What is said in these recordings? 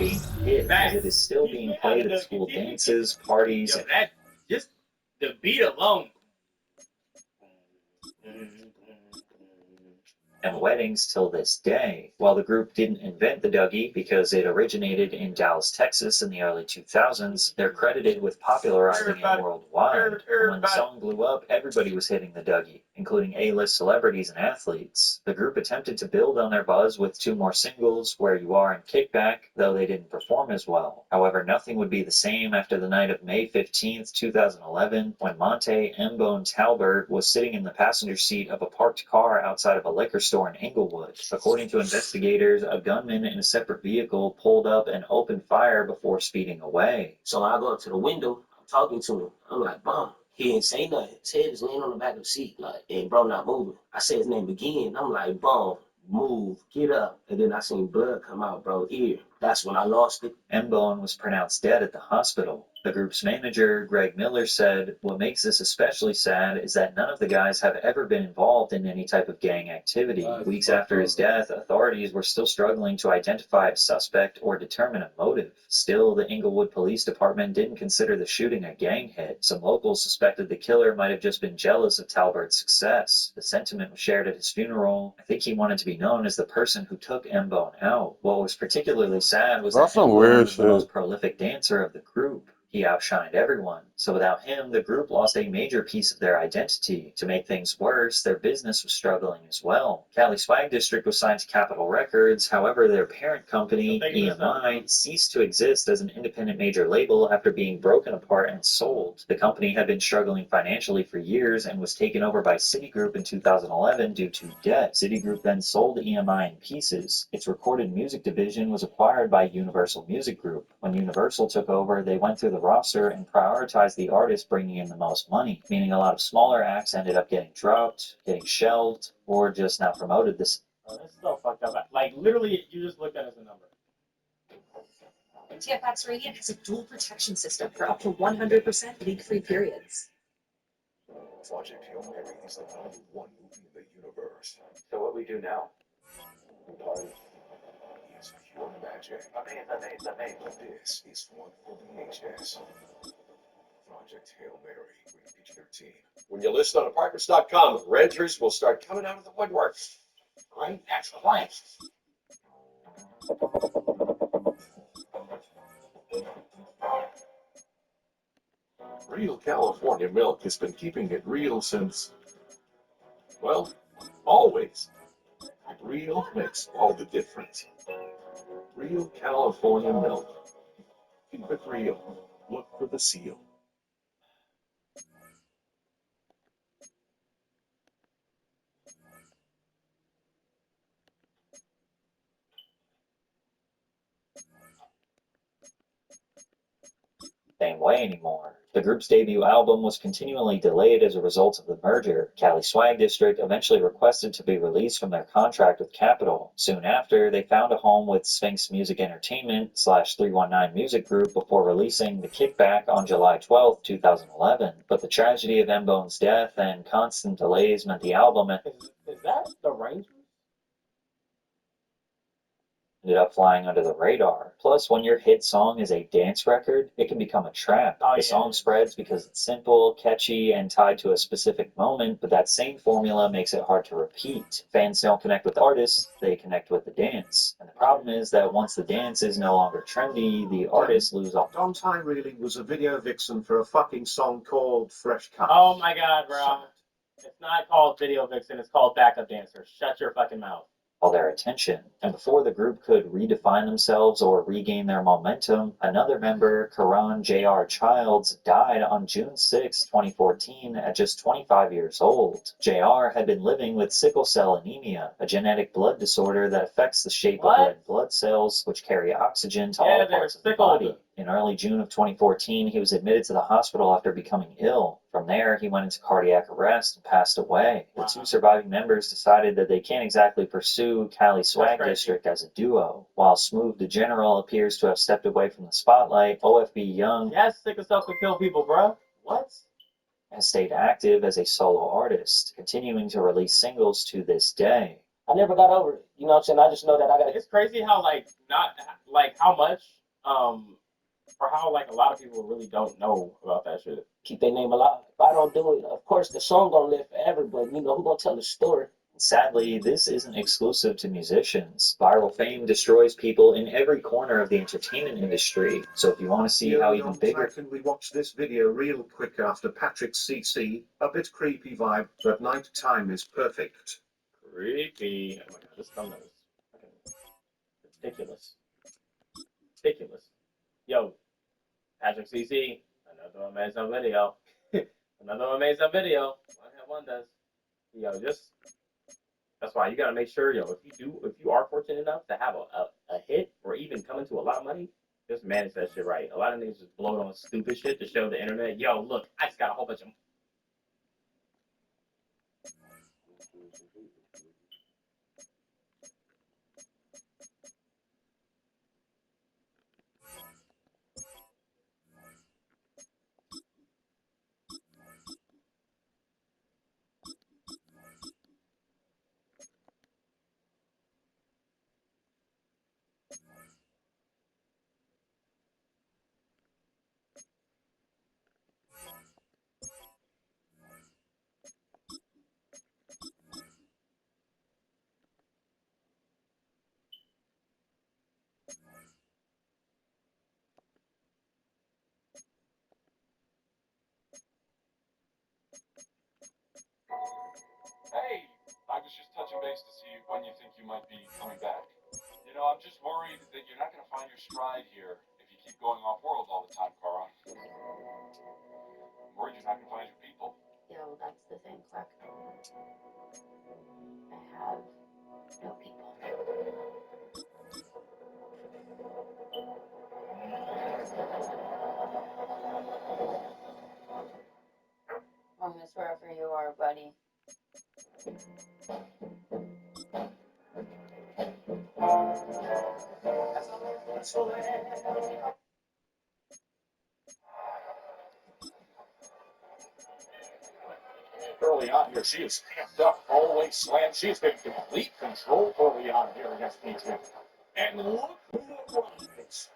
being a hit as it is still being played at school dances, parties, Yo, that just the beat alone. and weddings till this day. While the group didn't invent the Dougie because it originated in Dallas, Texas in the early 2000s, they're credited with popularizing it worldwide. And when the song blew up, everybody was hitting the Dougie, including A-list celebrities and athletes. The group attempted to build on their buzz with two more singles, Where You Are and Kickback, though they didn't perform as well. However, nothing would be the same after the night of May 15th, 2011, when Monte M-Bone Talbert was sitting in the passenger seat of a parked car outside of a liquor store in Inglewood. According to investigators, a gunman in a separate vehicle pulled up and opened fire before speeding away. So I go up to the window, I'm talking to him. I'm like, "Bum." He didn't say nothing. His head was laying on the back of the seat, like, and bro not moving. I said his name again. I'm like, "Bum, move, get up." And then I seen blood come out, bro, ear. That's when I lost it. M-Bone was pronounced dead at the hospital. The group's manager, Greg Miller, said, "What makes this especially sad is that none of the guys have ever been involved in any type of gang activity." Weeks after his death, authorities were still struggling to identify a suspect or determine a motive. Still, the Inglewood Police Department didn't consider the shooting a gang hit. Some locals suspected the killer might have just been jealous of Talbert's success. The sentiment was shared at his funeral. "I think he wanted to be known as the person who took M-Bone out." What was particularly sad was that M-Bone was the most prolific dancer of the group. He outshined everyone. So without him, the group lost a major piece of their identity. To make things worse, their business was struggling as well. Cali Swag District was signed to Capitol Records. However, their parent company, EMI, ceased to exist as an independent major label after being broken apart and sold. The company had been struggling financially for years and was taken over by Citigroup in 2011 due to debt. Citigroup then sold EMI in pieces. Its recorded music division was acquired by Universal Music Group. When Universal took over, they went through the roster and prioritized the artists bringing in the most money, meaning a lot of smaller acts ended up getting dropped, getting shelved, or just not promoted. This is so fucked up. Like, literally, you just looked at it as a number. TFX Radiant has a dual protection system for up to 100% leak-free periods. Project Hail Mary is the #1 movie in the universe. So what we do now? Party is pure magic. Amazing. This is one for the ages. Project Hail Mary, rated PG-13. When you list on apartments.com, renters will start coming out of the woodwork. Great, that's right. Real California milk has been keeping it real since, well, always. Real makes all the difference. Real California milk. Keep it real. Look for the seal. Same way anymore. The group's debut album was continually delayed as a result of the merger. Cali Swag District eventually requested to be released from their contract with Capitol. Soon after, they found a home with Sphinx Music Entertainment / 319 Music Group before releasing The Kickback on July 12, 2011. But the tragedy of M-Bone's death and constant delays meant the album Is that the Rangers? ended up flying under the radar. Plus, when your hit song is a dance record, it can become a trap. The song spreads because it's simple, catchy, and tied to a specific moment, but that same formula makes it hard to repeat. Fans don't connect with artists, they connect with the dance. And the problem is that once the dance is no longer trendy, the artists lose all. Don Tyree was a video vixen for a fucking song called Fresh Cut. Oh my god, bro. It's not called Video Vixen, it's called Backup Dancer. Shut your fucking mouth. All their attention. And before the group could redefine themselves or regain their momentum, another member, Karan J.R. Childs, died on June 6, 2014 at just 25 years old. J.R. had been living with sickle cell anemia, a genetic blood disorder that affects the shape of red blood cells, which carry oxygen to all parts of the body. In early June of 2014, he was admitted to the hospital after becoming ill. From there, he went into cardiac arrest and passed away. The two surviving members decided that they can't exactly pursue Cali Swag District as a duo. While Smooth the General appears to have stepped away from the spotlight, OFB Young sickle cell could kill people, bro. What? has stayed active as a solo artist, continuing to release singles to this day. I never got over it. You know what I'm saying? I just know that I gotta It's crazy how how much for how like a lot of people really don't know about that shit. keep their name alive. If I don't do it, of course the song gonna live forever, but you know who gonna tell the story? Sadly, this isn't exclusive to musicians. Viral fame destroys people in every corner of the entertainment industry. So if you want to see how even bigger... Can we watch this video real quick after Patrick's CC? A bit creepy vibe, but night time is perfect. Creepy. Oh my god, this thumbnail is fucking ridiculous. Ridiculous. Yo, Patrick CC, another amazing video. Another amazing video. One hit wonders. Yo, just that's why you gotta make sure, yo, if you are fortunate enough to have a hit or even come into a lot of money, just manage that shit right. A lot of niggas just blow it on stupid shit to show the internet, yo, look, I just got a whole bunch of. Hey, I was just touching base to see when you think you might be coming back. You know, I'm just worried that you're not going to find your stride here if you keep going off world all the time, Cara. I'm worried you're not going to find your people. Yeah, well, that's the thing, Clark. I have no people. Well, miss wherever you are, buddy. Early on here, she is amped up, always slammed. She has been in complete control early on here against Peach. And look who arrives.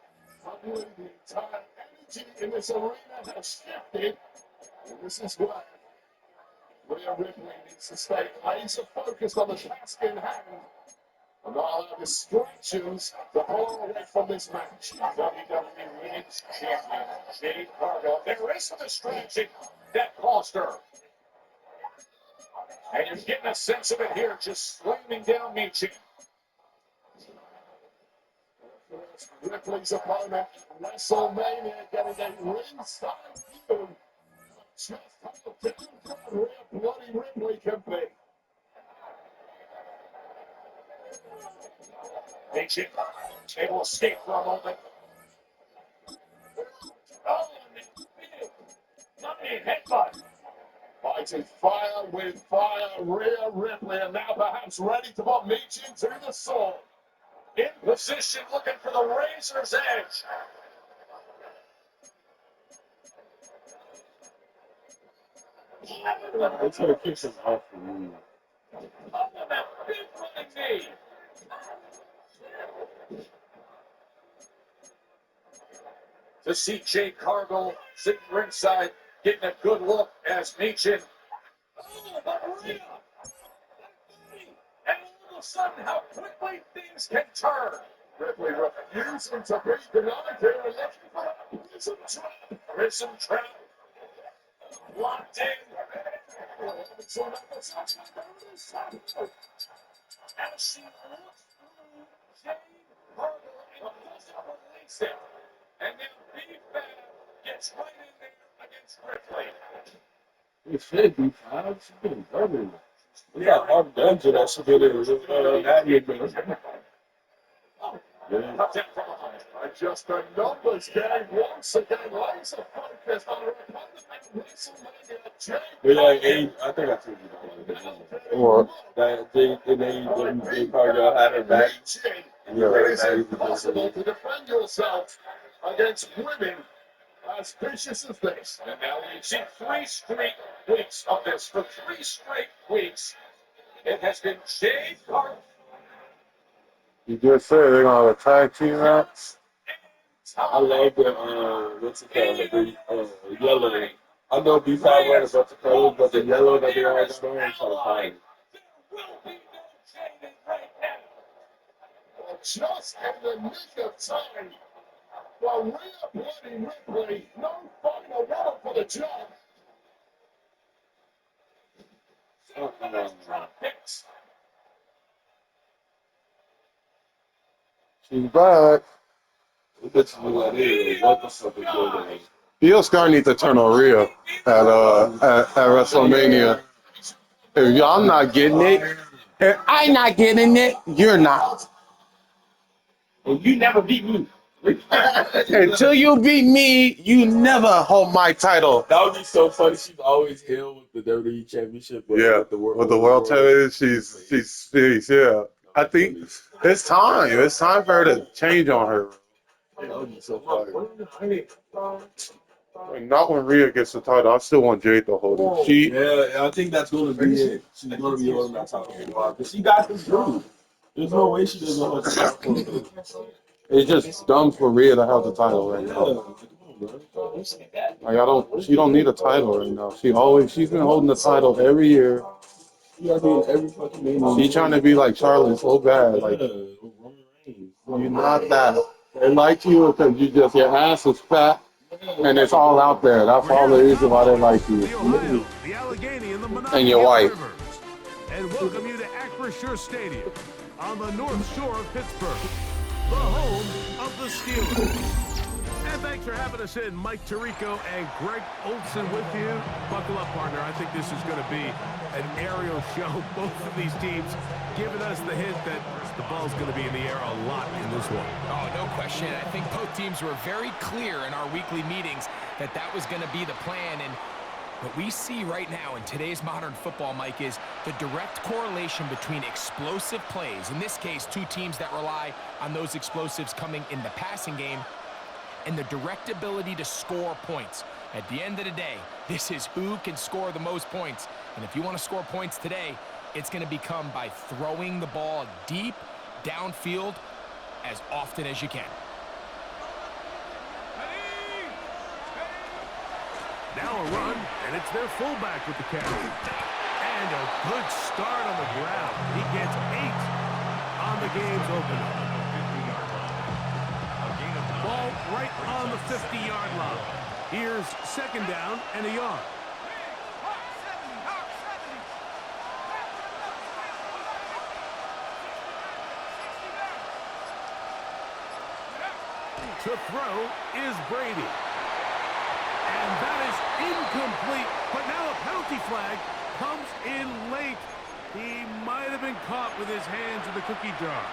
Suddenly the entire energy in this arena has shifted. And this is what Rhea Ripley needs to stay laser focused on the task in hand. And not allow distractions to pull her away from this match. WWE Women's Champion Jade Cargill. There is a distraction that cost her. And you're getting a sense of it here, just slamming down Michi. Ripley's opponent, WrestleMania, getting a ringside view. Just how down Bloody Ripley can be. Michi, able to escape for a moment. Oh, not a headbutt. Fighting fire with fire, Rhea Ripley, and now perhaps ready to put Michi to the sword. In position, looking for the razor's edge. It's gonna kick some off for me. Up on that big running knee. To see Jade Cargill sitting ringside, getting a good look as Meechin. Oh, Maria! And all of a sudden, how quickly things can turn. Ripley refusing to be denied here and looking for a prison trap. Prison trap. Locked in. As she looks through Jade Cargill and doesn't release it. And then B-Fab gets right in there against Ripley. It should be fine. She's been dirty. We got hard guns in that shit in there. Cut that from behind. Just a numbers game once again. Laser focused on her opponent at WrestleMania. Yeah, I think I told you that. Or that they probably had her back. And you It is back. impossible to defend yourself against women as vicious as this. And now we've seen 3 straight weeks of this. For 3 straight weeks, it has been Jade Cargill You just said they're gonna have a tag team match. I love the what's it called? The yellow. I know B5 run a bunch of colors, but the yellow that they all got on is kind of fire. Just in the nick of time. For Rhea Bloody Ripley, no final word for the job. She's back. This is what it is. What the fuck is going on? Io Scar needs to turn on Rhea at WrestleMania. If y'all not getting it, if I'm not getting it, you're not. And you never beat me. Until you beat me, you never hold my title. That would be so funny. She's always held with the WWE Championship. But Yeah, with the world title, she's yeah. I think it's time. It's time for her to change on her. That would be so funny. Like, not when Rhea gets the title. I still want Jade to hold it. Yeah, I think that's going to be it. She's going to be holding that title for a while. But she got this groove. There's no way she doesn't hold the title for a bit. It's just dumb for Rhea to have the title right now. Like she don't need a title right now. She's been holding the title every year. She's trying to be like Charlotte so bad. Like you're not that. They like you because your ass is fat and it's all out there. That's all the reason why they like you. And your wife. And welcome you to Acrisure Stadium on the North Shore of Pittsburgh, the home of the Steelers. And thanks for having us in, Mike Tirico and Greg Olson with you. Buckle up, partner. I think this is going to be an aerial show. Both of these teams giving us the hint that the ball's going to be in the air a lot in this one. Oh, no question. I think both teams were very clear in our weekly meetings that was going to be the plan. And what we see right now in today's modern football, Mike, is the direct correlation between explosive plays, in this case, two teams that rely on those explosives coming in the passing game, and the direct ability to score points. At the end of the day, this is who can score the most points. And if you want to score points today, it's going to become by throwing the ball deep downfield as often as you can. Now a run, and it's their fullback with the carry. And a good start on the ground. He gets 8 on the game's opener. Ball right on the 50-yard line. Here's second down and a yard. To throw is Brady. And that is incomplete. But now a penalty flag comes in late. He might have been caught with his hands in the cookie jar.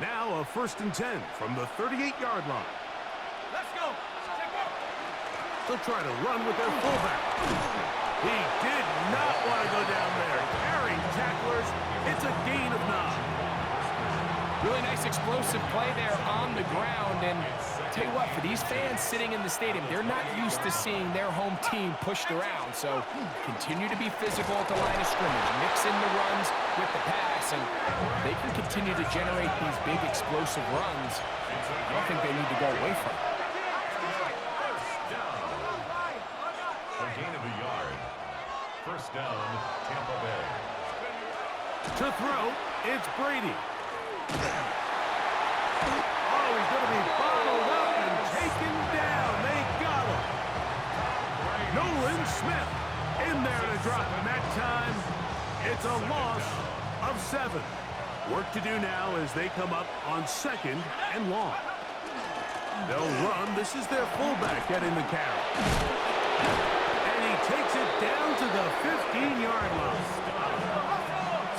Now a 1st and 10 from the 38-yard line. Let's go. They'll try to run with their fullback. He did not want to go down there. Carrying tacklers. It's a gain of 9. Really nice explosive play there on the ground. And tell you what, for these fans sitting in the stadium, they're not used to seeing their home team pushed around. So continue to be physical at the line of scrimmage. Mix in the runs with the pass, and they can continue to generate these big explosive runs. I don't think they need to go away from it. A gain of a yard. 1st down, Tampa Bay. To throw, it's Brady. Oh, he's going to be bottled up and taken down. They got him. Nolan Smith in there to drop him. That time, it's a loss of 7. Work to do now as they come up on 2nd and long. They'll run. This is their fullback getting the carry. And he takes it down to the 15-yard line.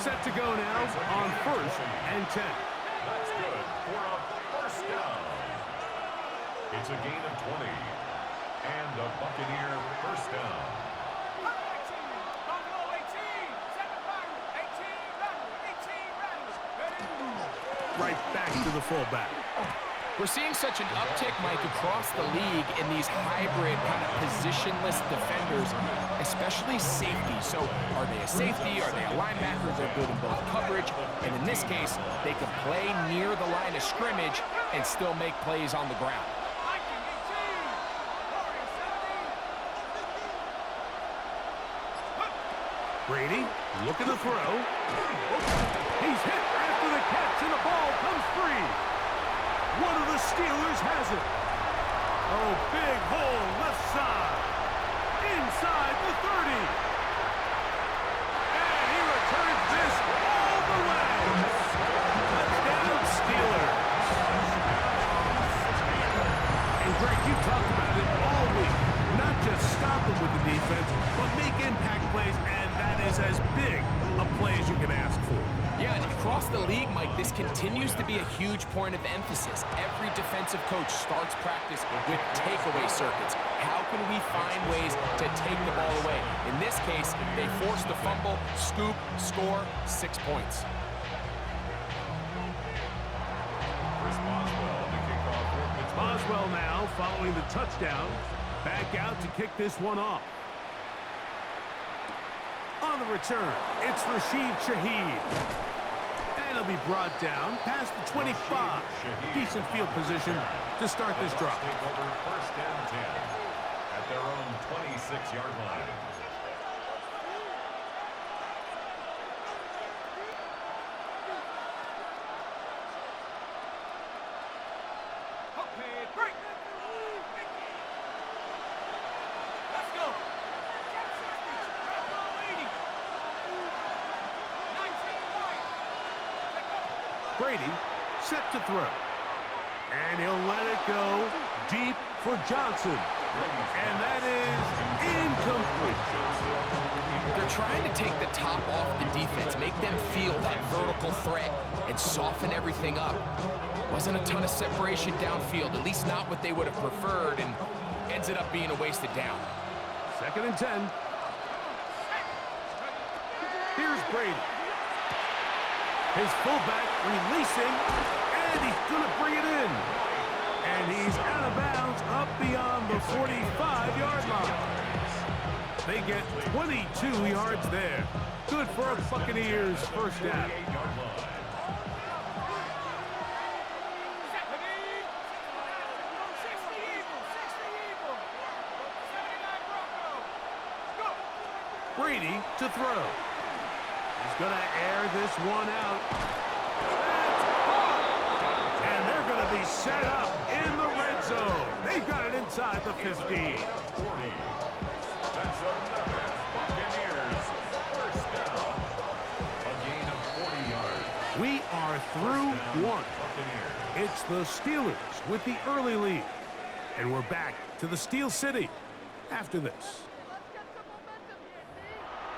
Set to go now on 1st and 10. That's good for a 1st down. It's a gain of 20. And a Buccaneer 1st down. Right back to the fullback. We're seeing such an uptick, Mike, across the league in these hybrid kind of positionless defenders, especially safety. So are they a safety? Are they a linebacker? They're good in both coverage. And in this case, they can play near the line of scrimmage and still make plays on the ground. Brady looking to throw. He's hit after the catch, and the ball comes free. One of the Steelers has it. Oh, big hole left side. Inside the 30. And he returns this all the way. Touchdown Steelers. And Greg, you talked about it all week. Not just stop them with the defense, but make impact plays, and that is as big a play as you can ask for. Yeah, and across the league, Mike, this continues to be a huge point of emphasis. Every defensive coach starts practice with takeaway circuits. How can we find ways to take the ball away? In this case, they forced the fumble, scoop, score, 6 points. Boswell now following the touchdown. Back out to kick this one off. On the return, it's Rashid Shaheed. And he'll be brought down past the 25. Decent field position to start this drive. First down 10 at their own 26-yard line. Brady set to throw. And he'll let it go deep for Johnson. And that is incomplete. They're trying to take the top off the defense, make them feel that vertical threat, and soften everything up. Wasn't a ton of separation downfield, at least not what they would have preferred, and ends it up being a wasted down. 2nd and 10. Here's Brady. His fullback releasing, and he's going to bring it in. And he's out of bounds up beyond the 45-yard line. They get 22 yards there. Good for a Buccaneers first down. Brady to throw. He's going to air this one out. And they're going to be set up in the red zone. They've got it inside the 15. That's another Buccaneers first down. A gain of 40 yards. We are through one. It's the Steelers with the early lead. And we're back to the Steel City after this.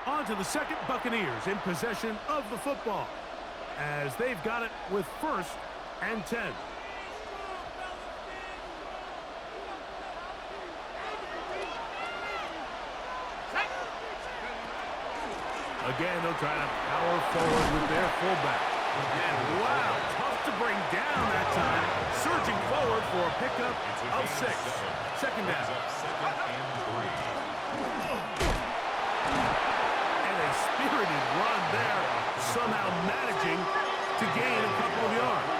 On to the second, Buccaneers in possession of the football as they've got it with 1st and 10. Again, they'll try to power forward with their fullback. And wow, tough to bring down that time. Surging forward for a pickup of 6. 2nd down. Spirited run there, somehow managing to gain a couple of yards.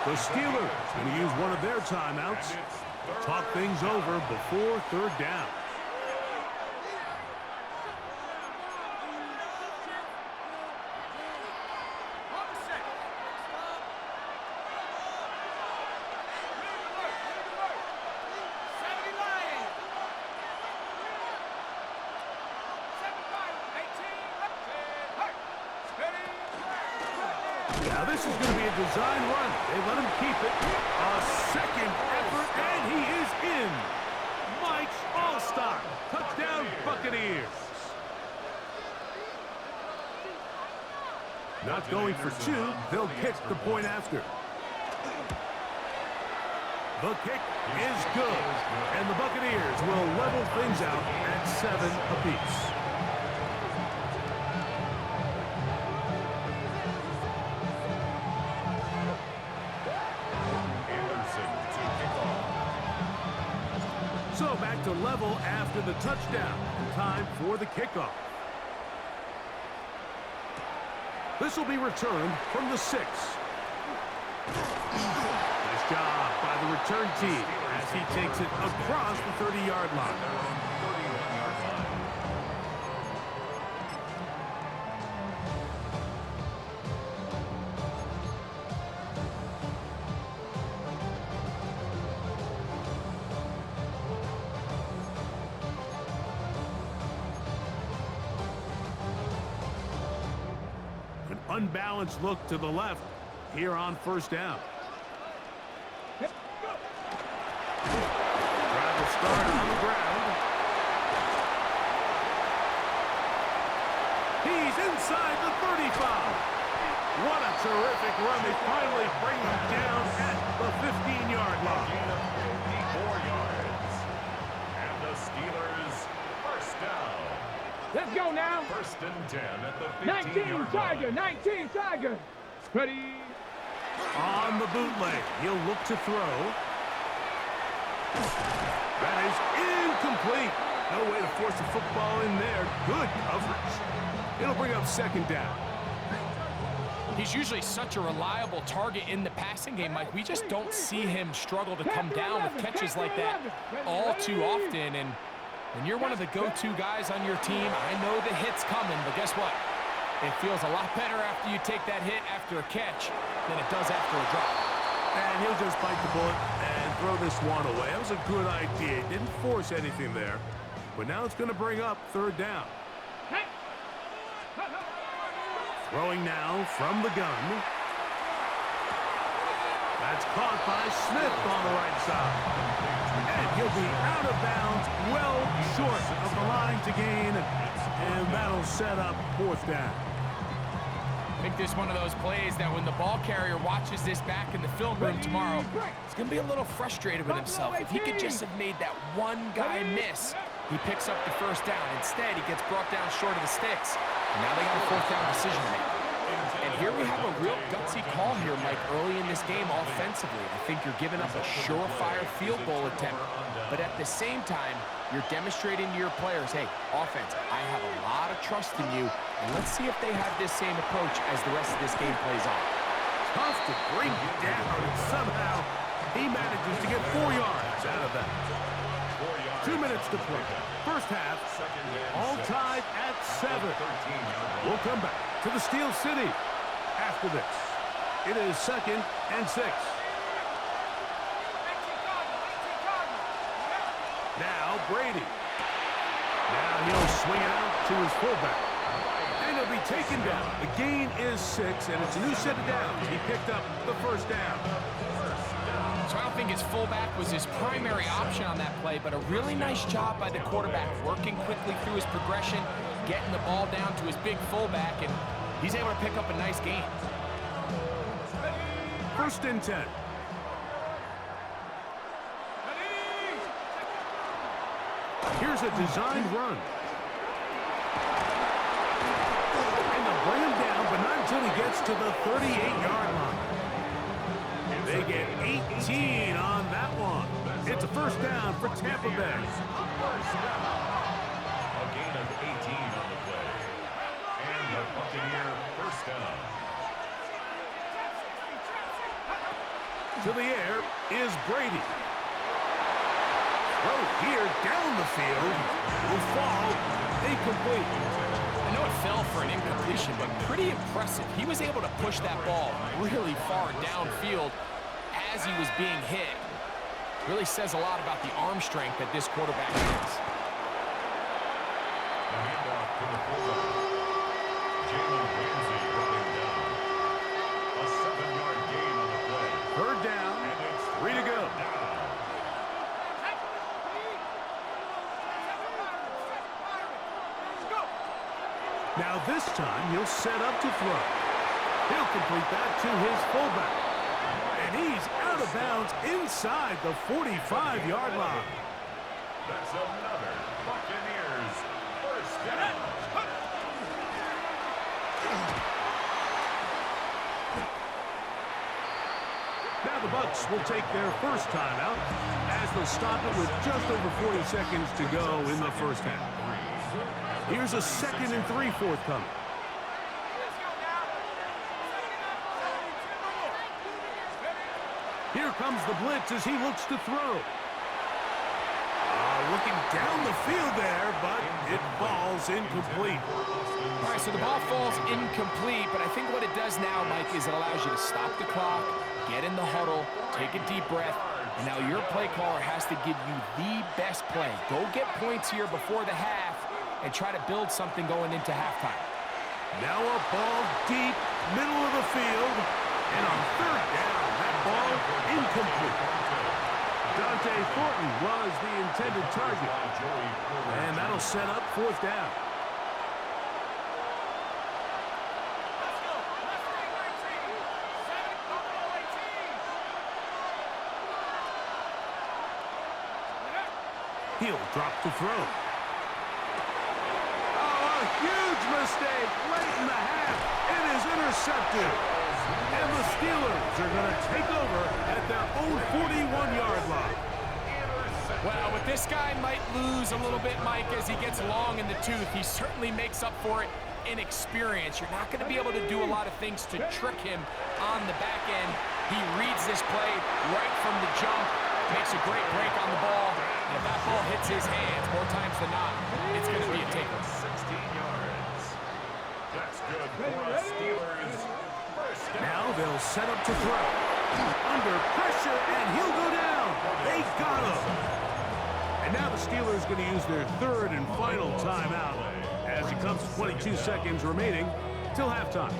The Steelers going to use one of their timeouts to talk things over before 3rd down. Now this is going to be a design run. They let him keep it. A second effort, and he is in. Mike's all-star. Touchdown, Buccaneers. Not going for 2. They'll kick the point after. The kick is good. And the Buccaneers will level things out at 7 apiece. back to level after the touchdown. Time for the kickoff. This will be returned from the 6. Nice job by the return team as he takes it across the 30-yard line. An unbalanced look to the left here on first down. Drive will start on the ground. He's inside the 35. What a terrific run. They finally bring him down at the 15-yard line. 54 yards. And the Steelers first down. Let's go now. First and 10 at the 19 Tiger, 19 Tiger. Ready? On the bootleg, he'll look to throw. That is incomplete. No way to force the football in there. Good coverage. It'll bring up second down. He's usually such a reliable target in the passing game, Mike. We just don't see him struggle to come down with catches like that all too often. And when you're one of the go-to guys on your team, I know the hit's coming, but guess what? It feels a lot better after you take that hit after a catch than it does after a drop. And he'll just bite the bullet and throw this one away. That was a good idea. He didn't force anything there. But now it's going to bring up third down. Throwing now from the gun. That's caught by Smith on the right side. And he'll be out of bounds, well short of the line to gain. And that'll set up fourth down. I think this is one of those plays that when the ball carrier watches this back in the film room tomorrow, he's going to be a little frustrated with himself. If he could just have made that one guy miss, he picks up the first down. Instead, he gets brought down short of the sticks. And now they got a fourth down decision to make. And here we have a real gutsy call here, Mike, early in this game offensively. I think you're giving up a surefire field goal attempt. But at the same time, you're demonstrating to your players, hey, offense, I have a lot of trust in you. And let's see if they have this same approach as the rest of this game plays on. Tough to bring down, and somehow he manages to get 4 yards out of that. 2 minutes to play. First half, all tied at 7. We'll come back to the Steel City after this. It is 2nd and 6. Now Brady. Now he'll swing it out to his fullback. And he'll be taken down. The gain is 6, and it's a new set of downs. He picked up the first down. So I don't think his fullback was his primary option on that play, but a really nice job by the quarterback working quickly through his progression, getting the ball down to his big fullback, and he's able to pick up a nice gain. First and 10. Here's a designed run. And they'll bring him down, but not until he gets to the 38-yard line. They get 18 on that one. It's a first down for Tampa Bay. First down. A gain of 18 on the play. And the Buccaneer first down. To the air is Brady. Throw here down the field. Will fall incomplete. I know it fell for an incompletion, but pretty impressive. He was able to push that ball really far downfield as he was being hit. Really says a lot about the arm strength that this quarterback has. The handoff to the fullback. Jalen Ramsey running down. A 7-yard gain on the play. Third down, And it's 3 to go. Now this time he'll set up to throw. He'll complete that to his fullback. And he's out of bounds inside the 45-yard line. That's another Buccaneers first down. Now the Bucs will take their first timeout as they'll stop it with just over 40 seconds to go in the first half. Here's a 2nd and 3 forthcoming. Here comes the blitz as he looks to throw. Looking down the field there, but it falls incomplete. All right, so the ball falls incomplete, but I think what it does now, Mike, is it allows you to stop the clock, get in the huddle, take a deep breath, and now your play caller has to give you the best play. Go get points here before the half and try to build something going into halftime. Now a ball deep, middle of the field, and on 3rd down, that ball incomplete. Dante Thornton was the intended target, and that'll set up 4th down. He'll drop to throw. Oh, a huge mistake late in the half. It is intercepted. And the Steelers are going to take over at their own 41-yard line. Well, with this guy might lose a little bit, Mike, as he gets long in the tooth. He certainly makes up for it in experience. You're not going to be able to do a lot of things to trick him on the back end. He reads this play right from the jump, makes a great break on the ball, and if that ball hits his hands more times than not, it's going to be a takeaway. 16 yards. That's good for us, Steelers. Now they'll set up to throw. Under pressure, and he'll go down. They got him. And now the Steelers going to use their 3rd and final timeout as it comes to 22 seconds remaining till halftime.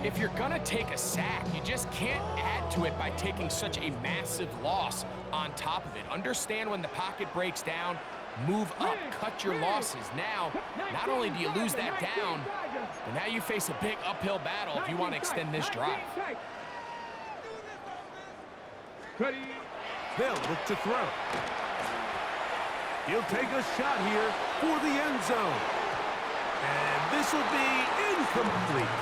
If you're going to take a sack, you just can't add to it by taking such a massive loss on top of it. Understand when the pocket breaks down, move up, cut your losses. Now, not only do you lose that down, but now you face a big uphill battle if you want to extend this drive. They'll look to throw. He'll take a shot here for the end zone. And this will be incomplete.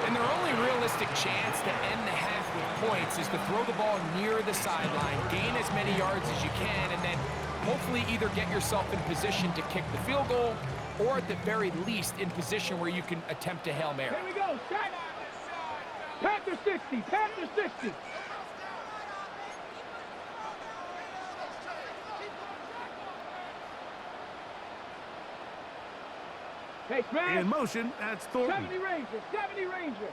And their only realistic chance to end the half with points is to throw the ball near the sideline, gain as many yards as you can, and then hopefully either get yourself in position to kick the field goal or at the very least in position where you can attempt a Hail Mary. Here we go, set. Panther 60, Panther 60. Hey, Grant. In motion, that's Thornton. 70 Ranger, 70 Ranger.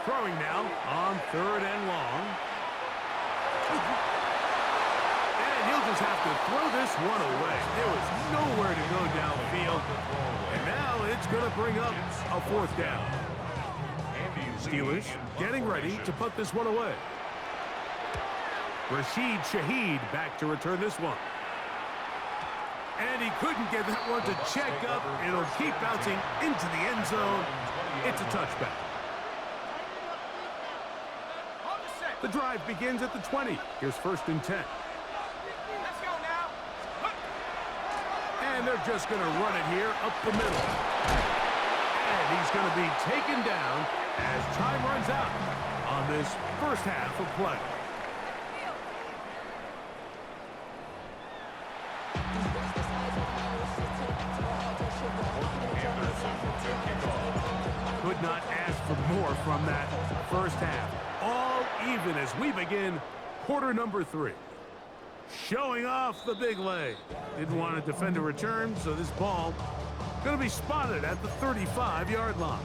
Throwing now on 3rd and long. And he'll just have to throw this one away. There was nowhere to go downfield. And now it's going to bring up a 4th down. Steelers getting ready to put this one away. Rashid Shaheed back to return this one. And he couldn't get that one to check up. It'll keep bouncing into the end zone. It's a touchback. The drive begins at the 20. Here's 1st and 10. Let's go now. And they're just going to run it here up the middle. And he's going to be taken down as time runs out on this first half of play. Could not ask for more from that first half. All even as we begin quarter number 3. Showing off the big leg. Didn't want to defend a return, so this ball going to be spotted at the 35-yard line.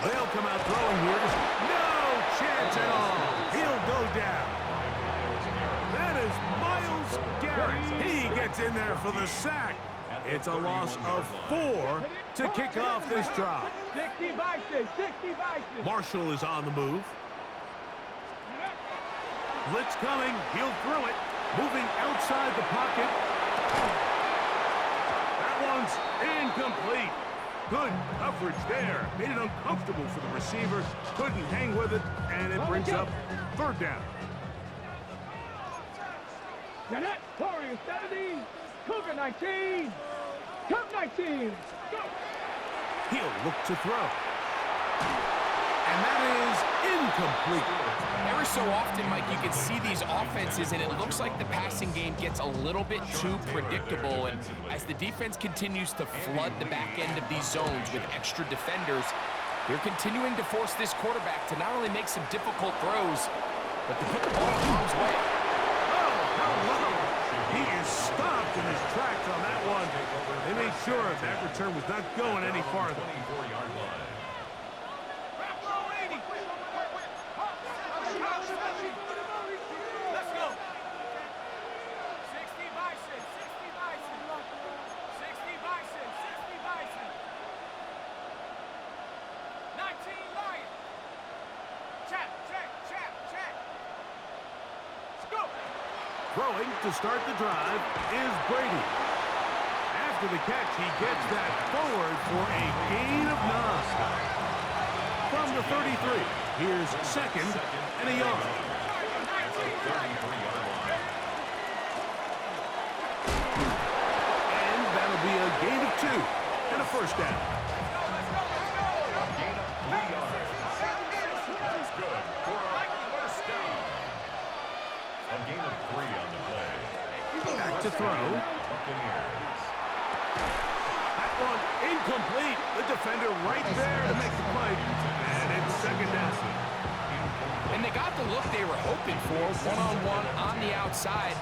They'll come out throwing here. No chance at all. He'll go down. That is Myles Garrett. He gets in there for the sack. It's a loss of 4 to kick off this drive. 60 Bison, 60 Bison. Marshall is on the move. Blitz coming. He'll throw it. Moving outside the pocket. That one's incomplete. Good coverage there. Made it uncomfortable for the receiver. Couldn't hang with it, and it brings up third down. Jeanette, Warriors 70, Cougar 19, Cup 19, go! He'll look to throw. And that is incomplete. Every so often, Mike, you can see these offenses, and it looks like the passing game gets a little bit too predictable. And as the defense continues to flood the back end of these zones with extra defenders, they're continuing to force this quarterback to not only make some difficult throws, but to put the ball in harm's way. Oh, hello! He is stopped in his tracks on that one. They made sure that return was not going any farther. Let's go! 60 Bison, 60 Bison, 60 Bison, 60 Bison. 19 Lion. Check. Let's go. Throwing to start the drive is Brady. After the catch, he gets that forward for a gain of 9. From the 33, here's second and a yard. And that'll be a gain of 2 and a first down. Gain of 3 yards. That's good for a first down. A gain of 3 on the play. Back to throw. Buccaneers. That one incomplete. The defender right there to make the play. And it's second down. And they got the look they were hoping for, one-on-one on the outside.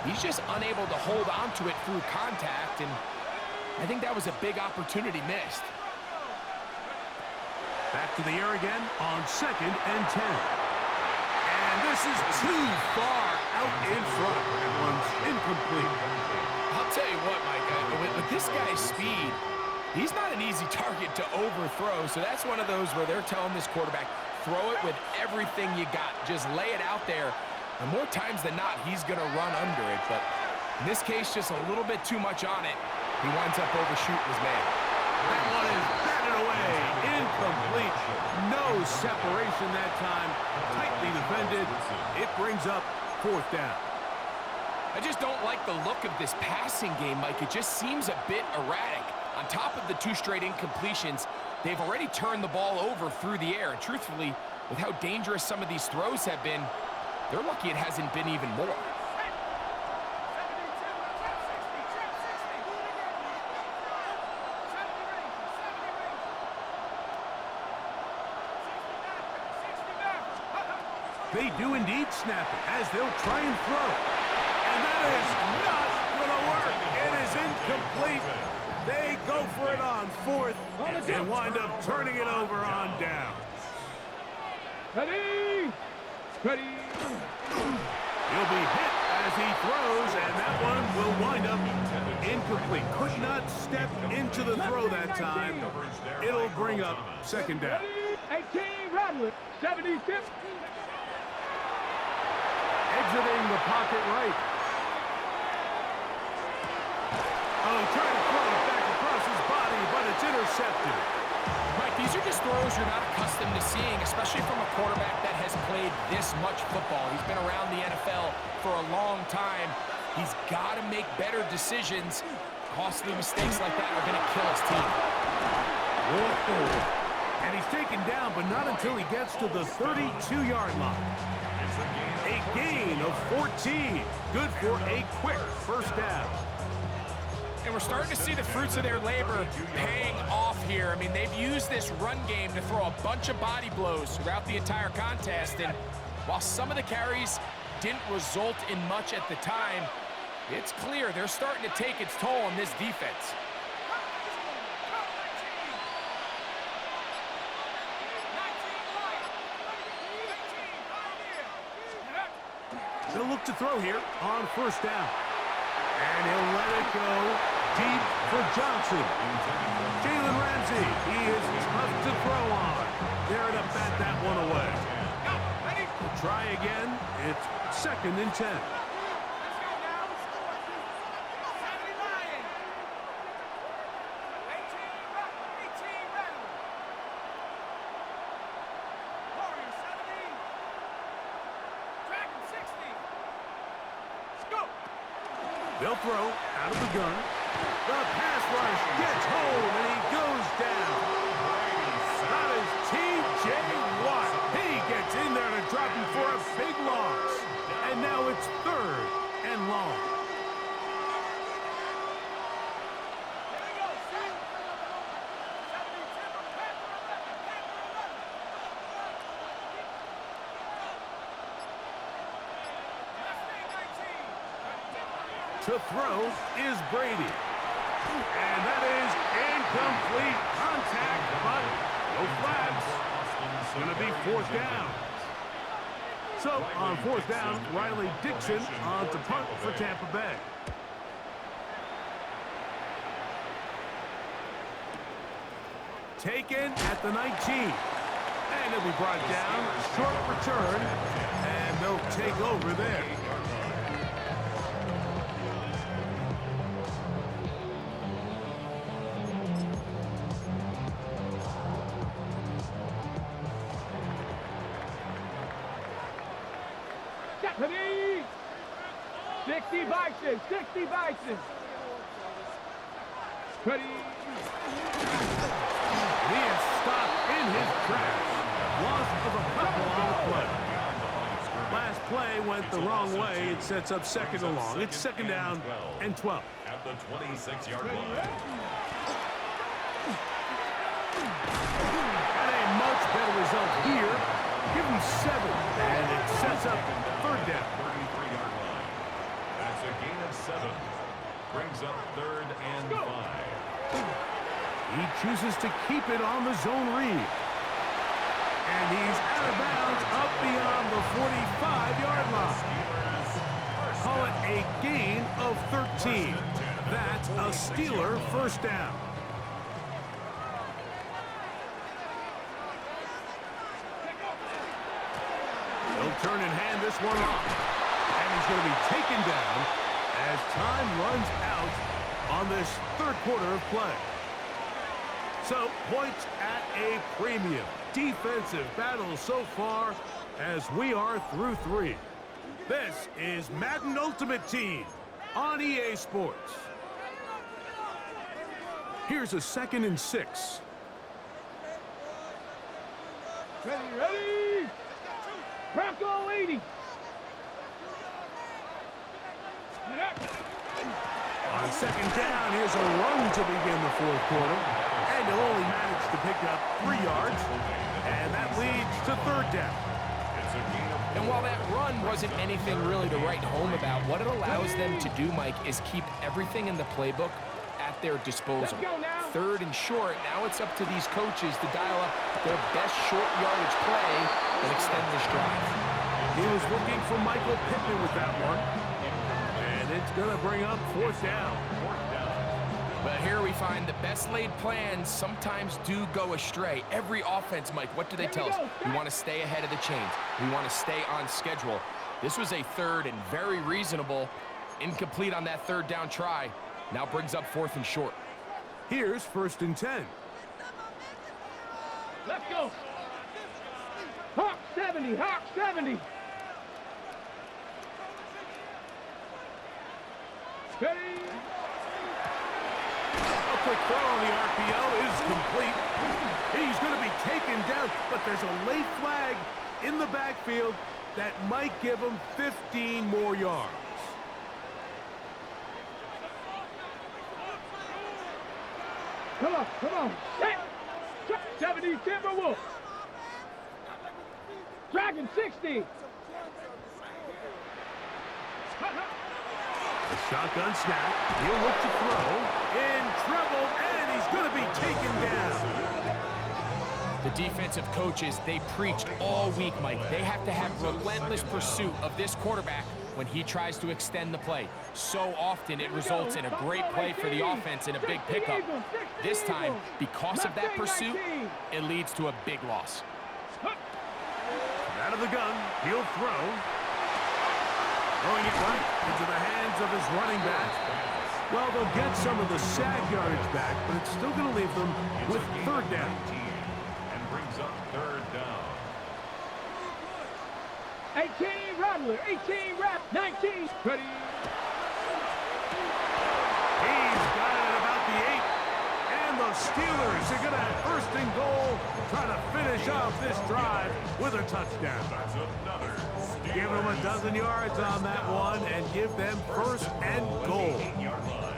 He's just unable to hold on to it through contact, and I think that was a big opportunity missed. Back to the air again on second and 10. And this is too far out in front. That one's incomplete. I'll tell you what, Mike, with this guy's speed, he's not an easy target to overthrow, so that's one of those where they're telling this quarterback, throw it with everything you got. Just lay it out there. And more times than not, he's going to run under it. But in this case, just a little bit too much on it. He winds up overshooting his man. That one is batted away. Incomplete. No separation that time. Tightly defended. It brings up fourth down. I just don't like the look of this passing game, Mike. It just seems a bit erratic. On top of the 2 straight incompletions, they've already turned the ball over through the air. And truthfully, with how dangerous some of these throws have been, they're lucky it hasn't been even more. They do indeed snap it as they'll try and throw. And that is not going to work. It is incomplete. They go for it on fourth and wind up turning it over on down. Ready? He'll be hit as he throws, and that one will wind up incomplete. Could not step into the throw that time. It'll bring up second down. 18 Rattler, 76. Exiting the pocket right. Oh, trying to throw it back across his body, but it's intercepted. Mike, these are just throws you're not accustomed to seeing, especially from a quarterback that has played this much football. He's been around the NFL for a long time. He's got to make better decisions. Costly mistakes like that are going to kill his team. Whoa. And he's taken down, but not until he gets to the 32-yard line. A gain of 14. Good for a quick first down. And we're starting to see the fruits of their labor paying off here. I mean, they've used this run game to throw a bunch of body blows throughout the entire contest. And while some of the carries didn't result in much at the time, it's clear they're starting to take its toll on this defense. They'll look to throw here on first down. And he'll let it go deep for Johnson. Jalen Ramsey, he is tough to throw on. There to bat that one away. We'll try again. It's second and 10. They'll throw out of the gun. The pass rush gets home, and he goes down. That is T.J. Watt. He gets in there to drop him for a big loss. And now it's 3rd and long. To throw is Brady. And that is incomplete contact, but no flags. It's going to be 4th down. So on 4th down, Riley Dixon on to punt for Tampa Bay. Taken at the 19. And it'll be brought down. Short return. And they'll take over there. Stephanie! 60 Bison, 60 Bison. Ready? He is stopped in his tracks. Loss of a couple on the play. Last play went the wrong way. It sets up 2nd and long. It's 2nd down and 12. At the 26-yard line. And a much better result here. Give him 7, and it sets up 3rd down. 33-yard line. That's a gain of 7. Brings up 3rd and 5. He chooses to keep it on the zone read. And he's out of bounds up beyond the 45-yard line. Call it a gain of 13. That's a Steeler 1st down. He'll turn and hand this one off. And he's going to be taken down as time runs out on this 3rd quarter of play. So, points at a premium. Defensive battle so far as we are through 3. This is Madden Ultimate Team on EA Sports. Here's a 2nd and 6. Ready, ready! Bronco 80! On 2nd down, here's a run to begin the 4th quarter. And he'll only manage to pick up 3 yards. And that leads to 3rd down. And while that run wasn't anything really to write home about, what it allows them to do, Mike, is keep everything in the playbook at their disposal. 3rd and short, now it's up to these coaches to dial up their best short yardage play and extend this drive. He was looking for Michael Pittman with that one. And it's going to bring up 4th down. But here we find the best laid plans sometimes do go astray. Every offense, Mike, what do they tell us? We want to stay ahead of the chains. We want to stay on schedule. This was a 3rd and very reasonable. Incomplete on that 3rd down try. Now brings up 4th and short. Here's 1st and 10. Let's go! Hawk 70, Hawk 70! Ready? A quick throw on the RPO is complete. He's going to be taken down, but there's a late flag in the backfield that might give him 15 more yards. Come on, come on. Set. 70 Timberwolves. Dragon 60. The shotgun snap. He'll look to throw. In trouble, and he's going to be taken down. The defensive coaches, they preached all week, Mike. They have to have relentless pursuit of this quarterback when he tries to extend the play. So often it results in a great play for the offense and a big pickup. This time, because of that pursuit, it leads to a big loss. Out of the gun, he'll throw. Throwing it right into the hands of his running back. Well, they'll get some of the sag yardage back, but it's still going to leave them with 3rd down. And brings up 3rd down. 18 Rattler, 18 Rap, 19. Ready? the Steelers are going to have first and goal, trying to finish off this drive with a touchdown. That's another Steelers. Give them a dozen yards on that one and give them first and goal. 8-yard line.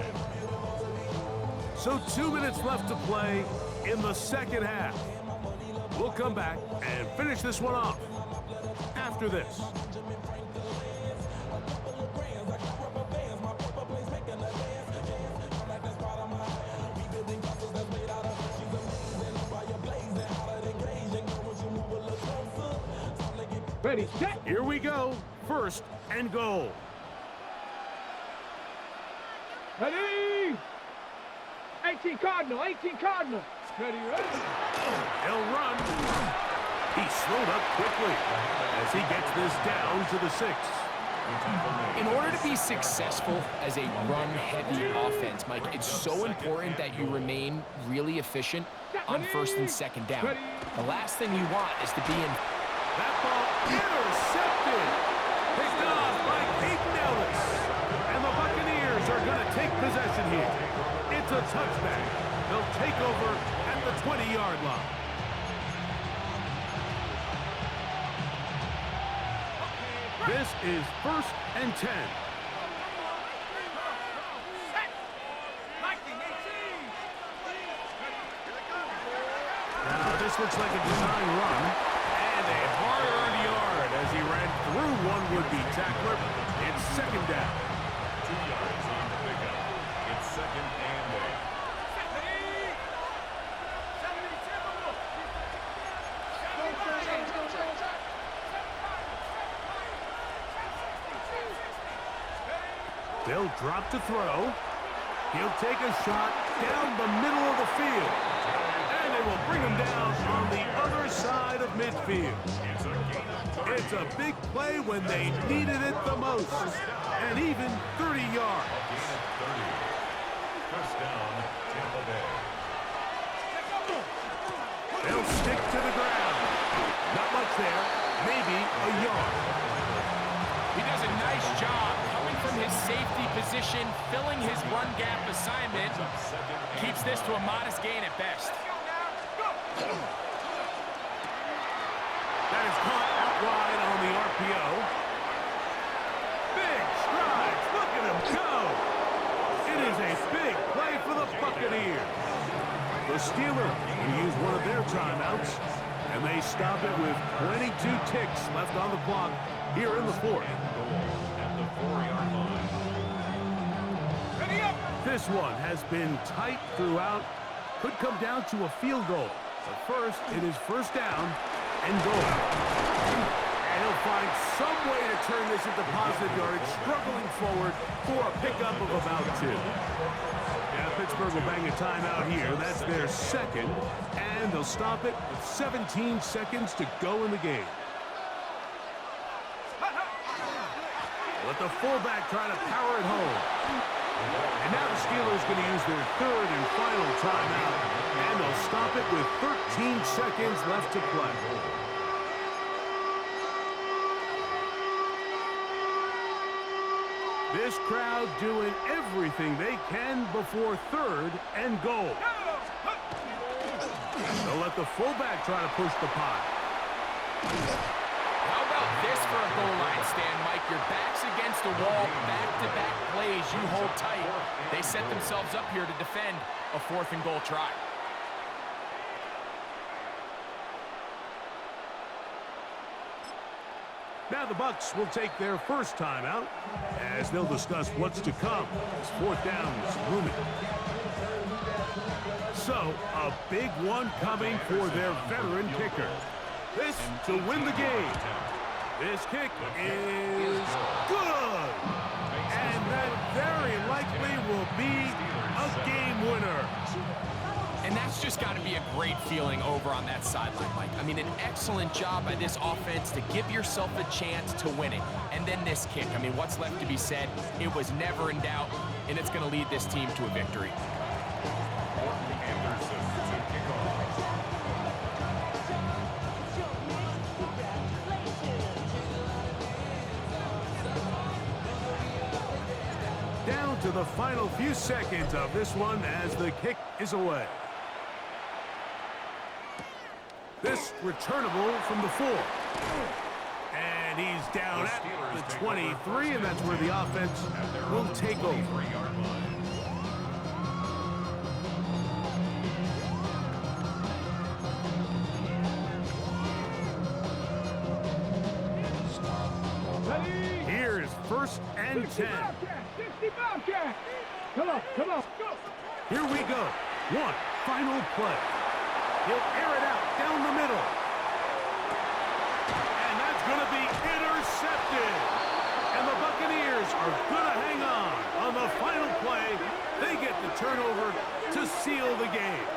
So 2 minutes left to play in the second half. We'll come back and finish this one off after this. Ready, set. Here we go. First and goal. Ready. 18 Cardinal, 18 Cardinal. Ready, ready. He'll run. He slowed up quickly as he gets this down to the 6. In order to be successful as a run-heavy offense, Mike, it's so important that you remain really efficient on first and second down. The last thing you want is to be in... That ball intercepted. Picked off by Peyton Ellis. And the Buccaneers are going to take possession here. It's a touchback. They'll take over at the 20-yard line. This is first and 10. Now this looks like a design run. And a hard-earned yard as he ran through one would-be tackler. It's second down. 2 yards on the pickup. It's second and 8. They'll drop to throw. He'll take a shot down the middle of the field. And they will bring him down on the other side of midfield. It's a big play when they needed it the most. And even 30 yards. First down, Tampa Bay. They'll stick to the ground. Not much there. Maybe a yard. He does a nice job coming from his safety position, filling his run gap assignment. Keeps this to a modest gain at best. That is caught out wide on the RPO. Big strides. Look at him go. It is a big play for the Buccaneers. The Steelers will use one of their timeouts, and they stop it with 22 ticks left on the clock here in the fourth. At the 4-yard line. This one has been tight throughout. Could come down to a field goal. But first, it is first down and goal. And he'll find some way to turn this into positive yardage, struggling forward for a pickup of about 2. Yeah, Pittsburgh will bang a timeout here. That's their second. And they'll stop it with 17 seconds to go in the game. Let the fullback try to power it home. And now the Steelers going to use their third and final timeout. And they'll stop it with 13 seconds left to play. This crowd doing everything they can before third and goal. They'll let the fullback try to push the pot. How about this for a goal line stand, Mike? Your back's against the wall, back-to-back plays, you hold tight. They set themselves up here to defend a 4th and goal try. Now the Bucs will take their first timeout as they'll discuss what's to come as fourth down is looming. So, a big one coming for their veteran kicker. This to win the game. This kick is good. And that very likely will be a game winner. And that's just got to be a great feeling over on that sideline, Mike. I mean, an excellent job by this offense to give yourself a chance to win it. And then this kick, I mean, what's left to be said? It was never in doubt, and it's going to lead this team to a victory. Down to the final few seconds of this one as the kick is away. This returnable from the 4. And he's down at the 23, and that's where the offense will take over. Here's 1st and 10. 65 cat. Come on, come on. Here we go. One final play. He'll air it out down the middle. And that's going to be intercepted. And the Buccaneers are going to hang on the final play. They get the turnover to seal the game.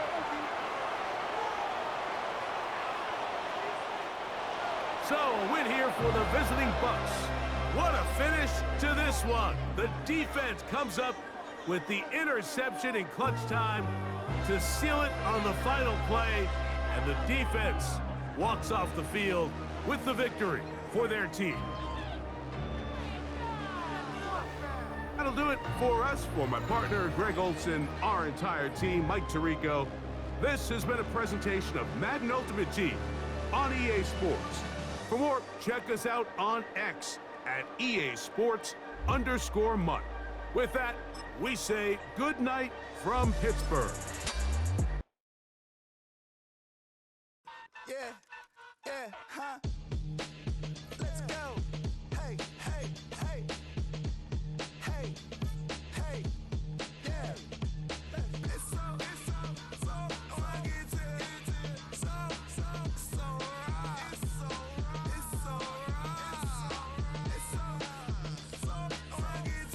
So, a win here for the visiting Bucs. What a finish to this one. The defense comes up with the interception in clutch time to seal it on the final play, and the defense walks off the field with the victory for their team. That'll do it for us. For my partner, Greg Olson, our entire team, Mike Tirico, this has been a presentation of Madden Ultimate Team on EA Sports. For more, check us out on X at EA Sports_Mutt. With that, we say good night from Pittsburgh. Yeah, huh? Let's go. Hey, hey, hey. Hey, hey, yeah. It's so fucking so right. It's so right. It's so fucking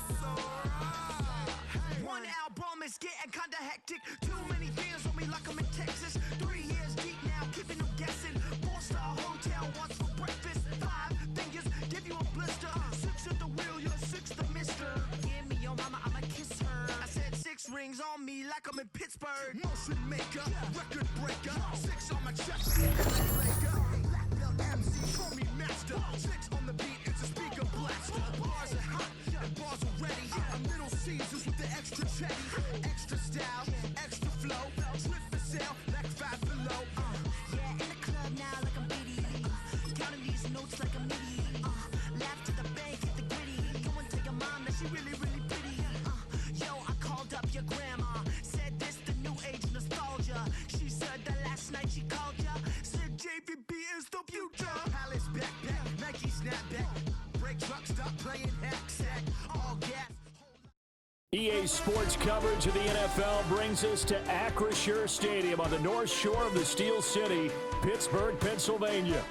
so right. One album is getting kinda hectic. Too many fans on me like I'm in Texas. 3 years deep now, keeping them guessing. 4-star hotel, what's for breakfast? 5 fingers, give you a blister. 6 at the wheel, you're 6 the mister. Give me your mama, I'ma kiss her. I said 6 rings on me like I'm in Pittsburgh. Motion maker, record breaker. 6 on my chest, black belt MC, call me master. 6 on the beat, it's a speaker blaster. Bars are hot, and bars are ready. I'm Little Caesars with the extra chatty. Extra style, extra flow. Slip for sale, like 5 below. Yeah, in the club now like I'm Biddy. Counting these notes like a MIDI. Laugh to the bank, hit the gritty. Go and tell your mom that she really, really pretty. Yo, I called up your grandma. Said this the new age nostalgia. She said that last night she called ya. Said JVB is the future. Palace backpack, Nike snapback. Break truck, stop playing hack sack. All gas. EA Sports coverage of the NFL brings us to Acrisure Stadium on the north shore of the Steel City, Pittsburgh, Pennsylvania.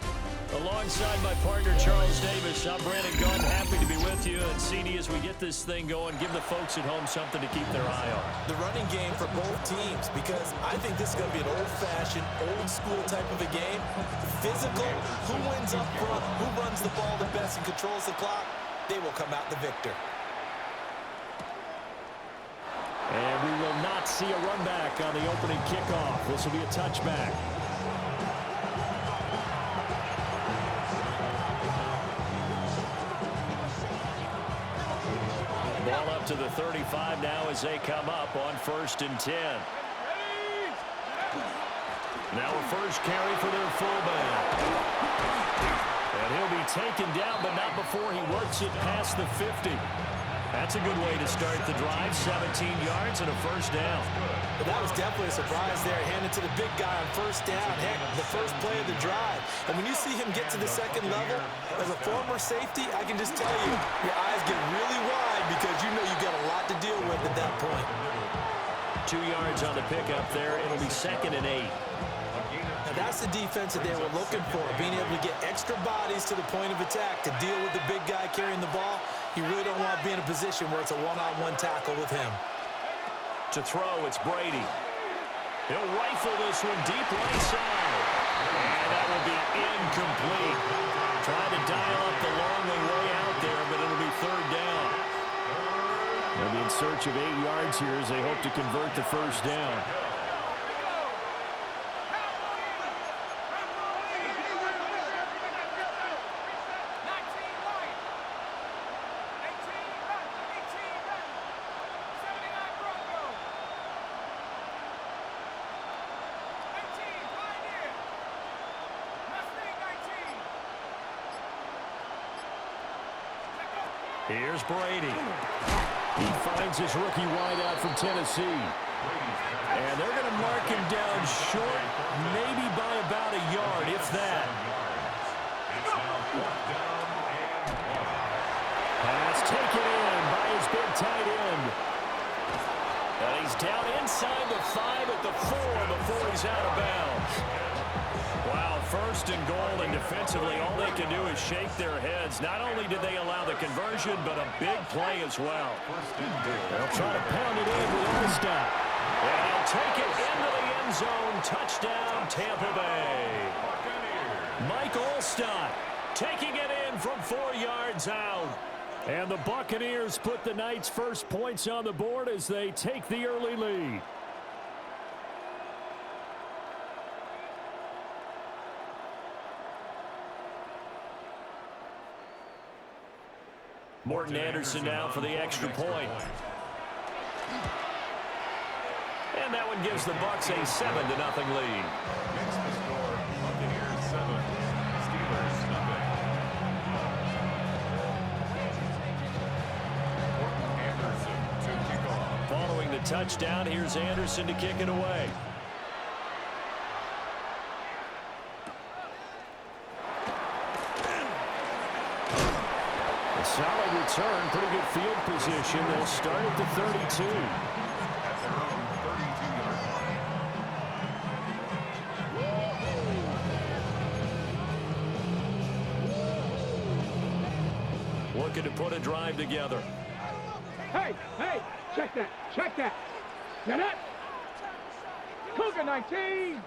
Alongside my partner, Charles Davis, I'm Brandon Gunn. Happy to be with you. And CD, as we get this thing going, give the folks at home something to keep their eye on. The running game for both teams, because I think this is going to be an old-fashioned, old-school type of a game. Physical, who wins up front, who runs the ball the best and controls the clock, they will come out the victor. And we will not see a run back on the opening kickoff. This will be a touchback. Ball up to the 35 now as they come up on 1st and 10. Now a first carry for their fullback. And he'll be taken down, but not before he works it past the 50. That's a good way to start the drive. 17 yards and a first down. But that was definitely a surprise there. Handed to the big guy on 1st down. Heck, the first play of the drive. And when you see him get to the 2nd level, as a former safety, I can just tell you, your eyes get really wide because you know you've got a lot to deal with at that point. 2 yards on the pickup there. It'll be 2nd and 8. Now that's the defense that they were looking for, being able to get extra bodies to the point of attack to deal with the big guy carrying the ball. You really don't want to be in a position where it's a one-on-one tackle with him. To throw, it's Brady. He'll rifle this one deep right side. And that will be incomplete. Trying to dial up the long way out there, but it'll be 3rd down. They'll be in search of 8 yards here as they hope to convert the first down. Here's Brady. He finds his rookie wideout from Tennessee. And they're going to mark him down short, maybe by about a yard, if that. Pass taken in by his big tight end. And he's down inside the 5 at the 4 before he's out of bounds. Wow, first and goal, and defensively all they can do is shake their heads. Not only did they allow the conversion, but a big play as well. They'll try to pound it in with Olstad. And he'll take it into the end zone. Touchdown, Tampa Bay. Mike Olstad taking it in from 4 yards out. And the Buccaneers put the Knights' first points on the board as they take the early lead. Morton Anderson now for the extra point. And that one gives the Bucs a 7-0 lead. Makes the score Buccaneers 7, Steelers nothing. Morton Anderson to kick off. Following the touchdown, here's Anderson to kick it away. A solid return, pretty good field position. They'll start at the 32. At their own 32-yard line. Looking to put a drive together. Hey, hey, check that, check that. Get it? Cougar 19.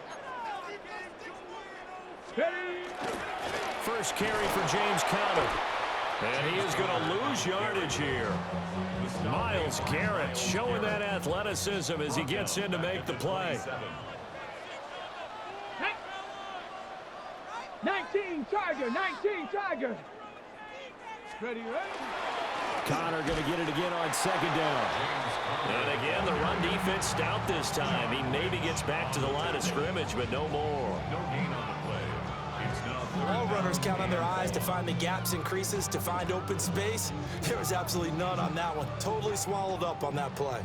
Steady. First carry for James Conner. And he is going to lose yardage here. Myles Garrett showing that athleticism as he gets in to make the play. 19 Tiger, 19 Tiger. Ready, ready. Conner going to get it again on second down. And again, the run defense stout this time. He maybe gets back to the line of scrimmage, but no more. No gain on the play. It's now All runners count on their eyes to find the gaps and creases, to find open space. There was absolutely none on that one. Totally swallowed up on that play.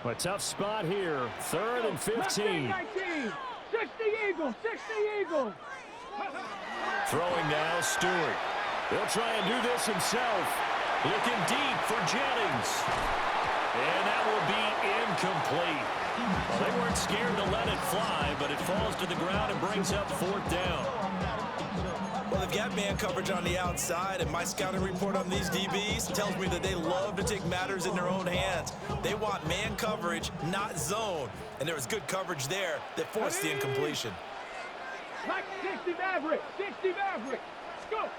A tough spot here. 3rd and 15. 19, 60 Eagles, 60 Eagles. Throwing now, Stewart. He'll try and do this himself. Looking deep for Jennings. And that will be incomplete. Well, they weren't scared to let it fly, but it falls to the ground and brings up 4th down. Well, they've got man coverage on the outside, and my scouting report on these DBs tells me that they love to take matters in their own hands. They want man coverage, not zone. And there was good coverage there that forced the incompletion. Like 60 Maverick, 60 Maverick. Go.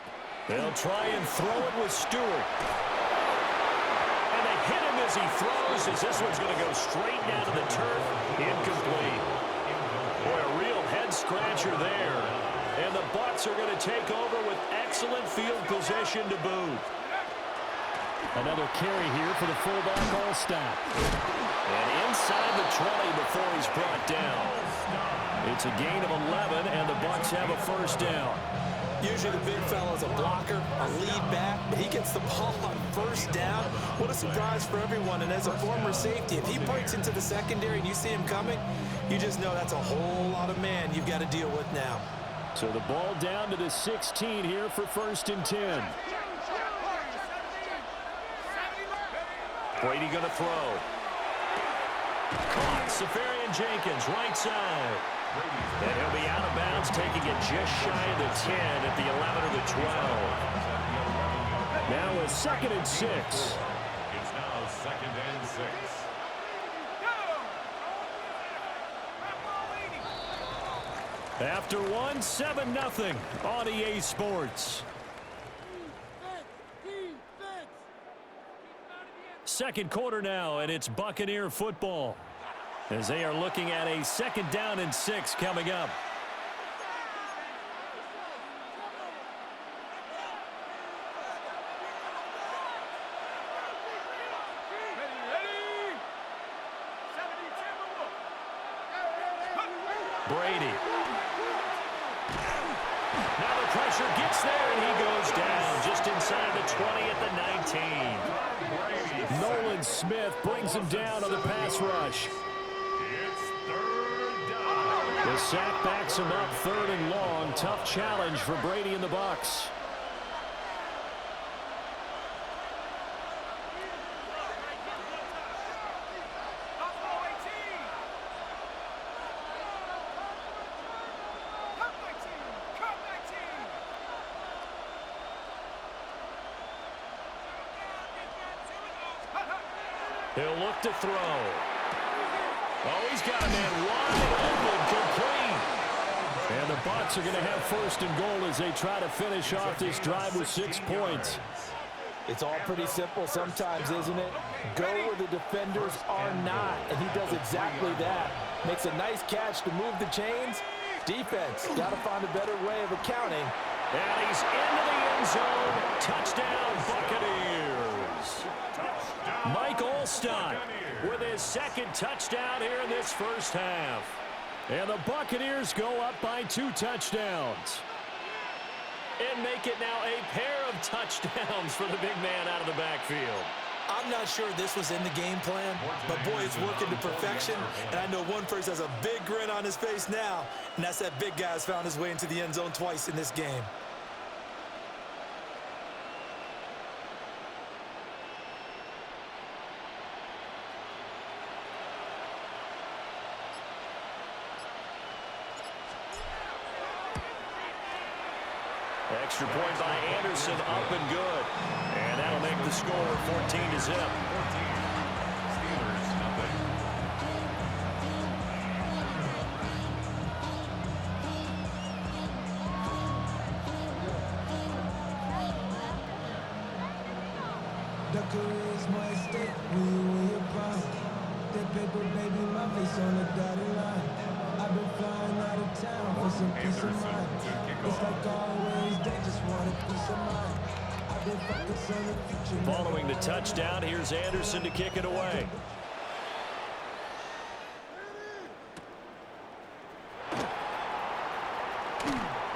They'll try and throw it with Stewart. And they hit him as he throws, as this one's going to go straight down to the turf. Incomplete. Boy, a real head-scratcher there. And the Bucs are going to take over with excellent field position to boot. Another carry here for the fullback Olstad. And inside the 20 before he's brought down. It's a gain of 11, and the Bucs have a first down. Usually the big fella's a blocker, a lead back, but he gets the ball on first down. What a surprise for everyone. And as a former safety, if he breaks into the secondary and you see him coming, you just know that's a whole lot of man you've got to deal with now. So the ball down to the 16 here for 1st and 10. Brady going to throw. Caught. Safarian Jenkins, right side. And he'll be out of bounds, taking it just shy of the 10 at the 11 or the 12. Now a 2nd and 6. It's now 2nd and 6. After one, 7-0 on EA Sports. Second quarter now, and it's Buccaneer football as they are looking at a 2nd down and 6 coming up. Brady. Now the pressure gets there, and he goes down just inside the 20 at the 19. Nolan Smith brings him down on the pass rush. The sack backs him up, 3rd and long. Tough challenge for Brady and the Bucs. He'll look to throw. Oh, he's got a man wide open, complete. And the Bucs are going to have 1st and goal as they try to finish off this drive with 6 points. It's all pretty simple sometimes, isn't it? Go where the defenders are not, and he does exactly that. Makes a nice catch to move the chains. Defense, got to find a better way of accounting. And he's into the end zone. Touchdown, Buccaneers. Mike Olstein with his 2nd touchdown here in this first half. And the Buccaneers go up by 2 touchdowns. And make it now a pair of touchdowns for the big man out of the backfield. I'm not sure this was in the game plan, but boy, it's working to perfection. And I know one person has a big grin on his face now, and that's that big guy has found his way into the end zone twice in this game. Extra point by Anderson, up and good. And that'll make the score 14-0. The career is more at stake when you in your prime. That paper, baby, my face on the dotted line. I've been flying out of town for some peace of mind. It's like always, they just want a piece of mind. I've been focused on the future. Following the touchdown, here's Anderson to kick it away.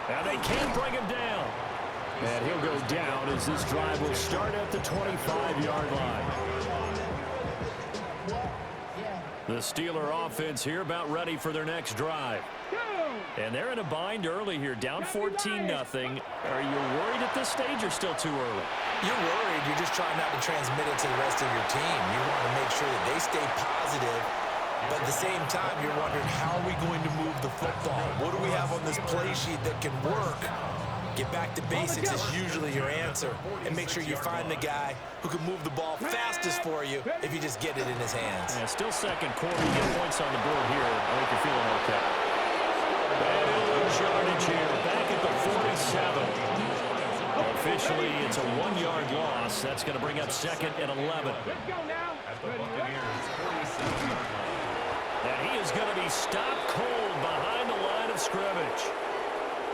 And they can't bring him down. And he'll go down as this drive will start at the 25-yard line. The Steeler offense here about ready for their next drive. And they're in a bind early here, down 14-0. Are you worried at this stage or still too early? You're worried. You're just trying not to transmit it to the rest of your team. You want to make sure that they stay positive. But at the same time, you're wondering, how are we going to move the football? What do we have on this play sheet that can work? Get back to basics is usually your answer. And make sure you find the guy who can move the ball fastest for you if you just get it in his hands. Yeah, still 2nd quarter. You get points on the board here. I think you're feeling okay. And he'll lose yardage here. Back at the 47. Officially, it's a 1-yard loss. That's going to bring up 2nd and 11. And he is going to be stopped cold behind the line of scrimmage.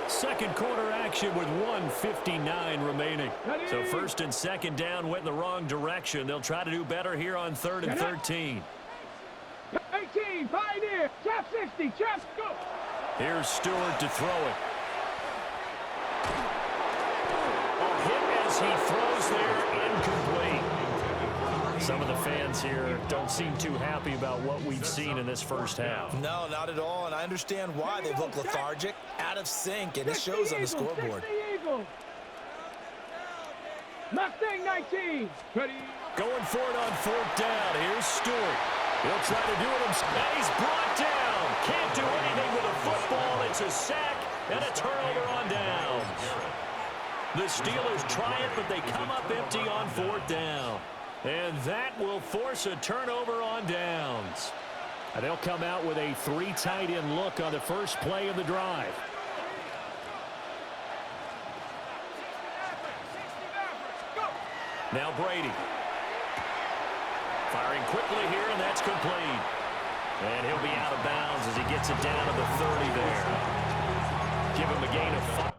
2nd quarter action with 1:59 remaining. So 1st and 2nd down went in the wrong direction. They'll try to do better here on 3rd and 13. 18, Pioneer, trap 60, trap, go! Here's Stewart to throw it. Hit as he throws there, incomplete. Some of the fans here don't seem too happy about what we've seen in this first half. No, not at all, and I understand why. They look lethargic, out of sync, and it shows on the scoreboard. Mustang 19, ready? Going for it on 4th down. Here's Stewart. He'll try to do it himself. And he's brought down. Can't do anything with a football. It's a sack and a turnover on downs. The Steelers try it, but they come up empty on 4th down. And that will force a turnover on downs. And they'll come out with a 3 tight end look on the first play of the drive. Now Brady. Firing quickly here, and that's complete. And he'll be out of bounds as he gets it down to the 30 there. Give him a gain of 5.